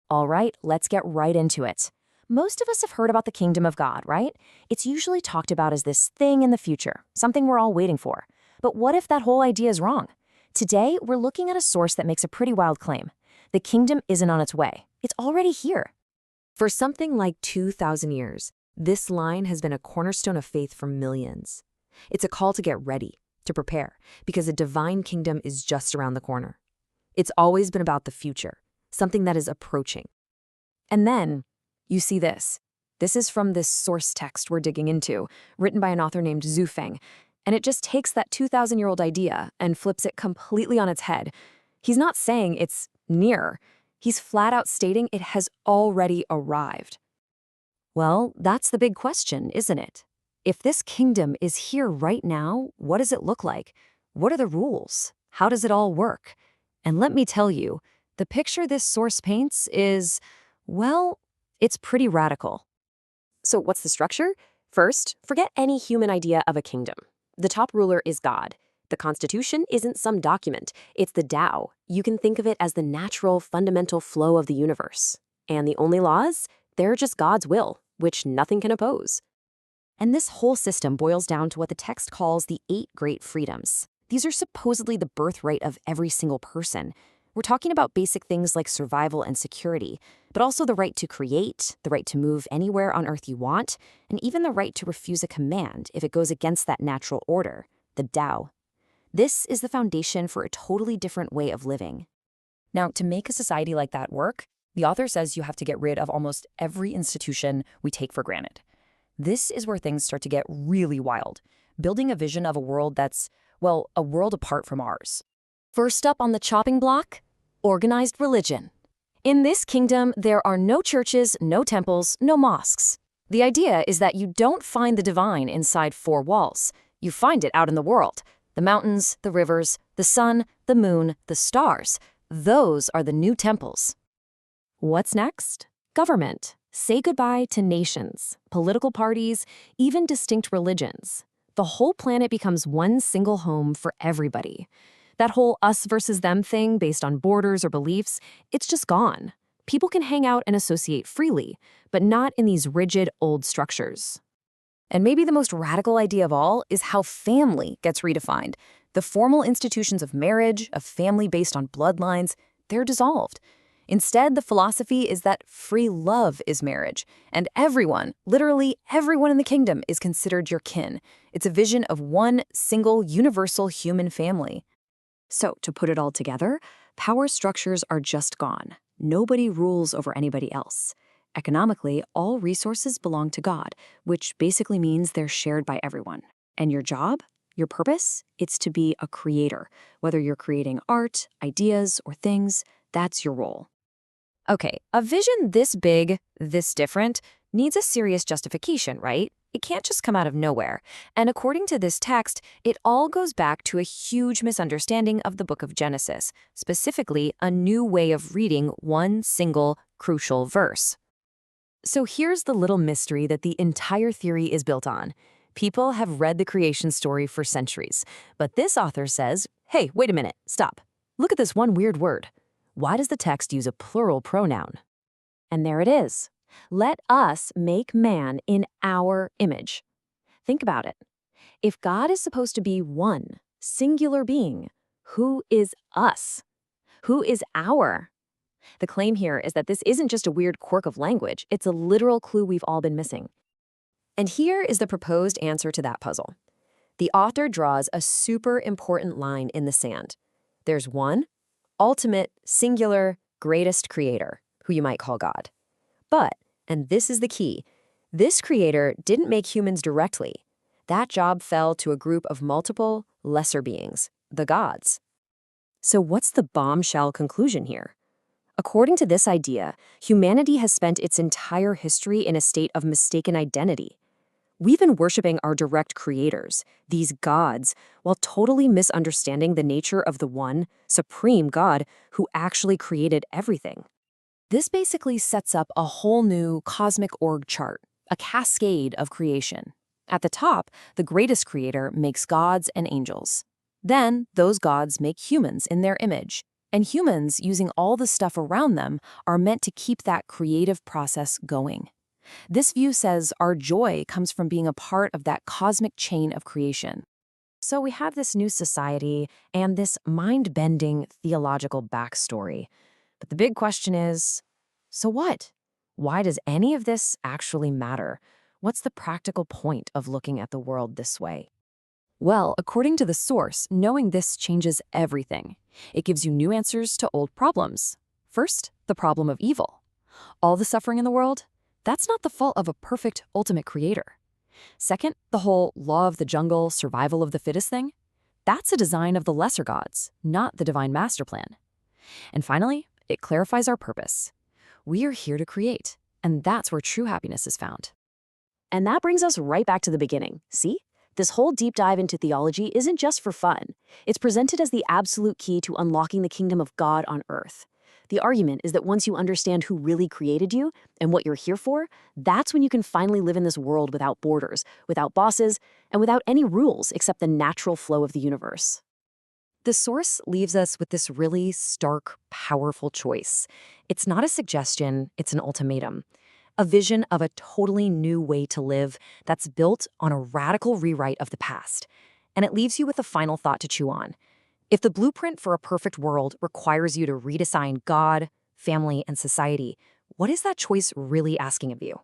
All right, let's get right into it. Most of us have heard about the kingdom of God, right? It's usually talked about as this thing in the future, something we're all waiting for. But what if that whole idea is wrong? Today, we're looking at a source that makes a pretty wild claim. The kingdom isn't on its way. It's already here. For something like 2,000 years, this line has been a cornerstone of faith for millions. It's a call to get ready, to prepare, because the divine kingdom is just around the corner. It's always been about the future, something that is approaching. And then, you see this. This is from this source text we're digging into, written by an author named Zhu Feng, and it just takes that 2,000-year-old idea and flips it completely on its head. He's not saying it's near. He's flat out stating it has already arrived. Well, that's the big question, isn't it? If this kingdom is here right now, what does it look like? What are the rules? How does it all work? And let me tell you, the picture this source paints is, well, it's pretty radical. So what's the structure? First, forget any human idea of a kingdom. The top ruler is God. The Constitution isn't some document. It's the Tao. You can think of it as the natural, fundamental flow of the universe. And the only laws? They're just God's will, which nothing can oppose. And this whole system boils down to what the text calls the 8 great freedoms. These are supposedly the birthright of every single person. We're talking about basic things like survival and security, but also the right to create, the right to move anywhere on Earth you want, and even the right to refuse a command if it goes against that natural order, the Tao. This is the foundation for a totally different way of living. Now, to make a society like that work, the author says you have to get rid of almost every institution we take for granted. This is where things start to get really wild, building a vision of a world that's, well, a world apart from ours. First up on the chopping block, organized religion. In this kingdom, there are no churches, no temples, no mosques. The idea is that you don't find the divine inside 4 walls. You find it out in the world. The mountains, the rivers, the sun, the moon, the stars. Those are the new temples. What's next? Government. Say goodbye to nations, political parties, even distinct religions. The whole planet becomes one single home for everybody. That whole us versus them thing based on borders or beliefs, it's just gone. People can hang out and associate freely, but not in these rigid old structures. And maybe the most radical idea of all is how family gets redefined. The formal institutions of marriage, of family based on bloodlines, they're dissolved. Instead, the philosophy is that free love is marriage, and everyone, literally everyone in the kingdom, is considered your kin. It's a vision of one single universal human family. So, to put it all together, power structures are just gone. Nobody rules over anybody else. Economically, all resources belong to God, which basically means they're shared by everyone. And your job, your purpose, it's to be a creator. Whether you're creating art, ideas, or things, that's your role. Okay, a vision this big, this different, needs a serious justification, right? It can't just come out of nowhere. And according to this text, it all goes back to a huge misunderstanding of the book of Genesis, specifically a new way of reading one single, crucial verse. So here's the little mystery that the entire theory is built on. People have read the creation story for centuries, but this author says, hey, wait a minute, stop. Look at this one weird word. Why does the text use a plural pronoun? And there it is. Let us make man in our image. Think about it. If God is supposed to be one, singular being, who is us? Who is our? The claim here is that this isn't just a weird quirk of language, it's a literal clue we've all been missing. And here is the proposed answer to that puzzle. The author draws a super important line in the sand. There's one, ultimate, singular, greatest creator, who you might call God. But, and this is the key, this creator didn't make humans directly. That job fell to a group of multiple, lesser beings, the gods. So what's the bombshell conclusion here? According to this idea, humanity has spent its entire history in a state of mistaken identity. We've been worshiping our direct creators, these gods, while totally misunderstanding the nature of the one, supreme God who actually created everything. This basically sets up a whole new cosmic org chart, a cascade of creation. At the top, the greatest creator makes gods and angels. Then, those gods make humans in their image. And humans, using all the stuff around them, are meant to keep that creative process going. This view says our joy comes from being a part of that cosmic chain of creation. So we have this new society and this mind-bending theological backstory. But the big question is, so what? Why does any of this actually matter? What's the practical point of looking at the world this way? Well, according to the source, knowing this changes everything. It gives you new answers to old problems. First, the problem of evil. All the suffering in the world, that's not the fault of a perfect, ultimate creator. Second, the whole law of the jungle, survival of the fittest thing. That's a design of the lesser gods, not the divine master plan. And finally, it clarifies our purpose. We are here to create, and that's where true happiness is found. And that brings us right back to the beginning. See? This whole deep dive into theology isn't just for fun. It's presented as the absolute key to unlocking the kingdom of God on earth. The argument is that once you understand who really created you and what you're here for, that's when you can finally live in this world without borders, without bosses, and without any rules except the natural flow of the universe. The source leaves us with this really stark, powerful choice. It's not a suggestion, it's an ultimatum. A vision of a totally new way to live that's built on a radical rewrite of the past. And it leaves you with a final thought to chew on. If the blueprint for a perfect world requires you to redefine God, family, and society, what is that choice really asking of you?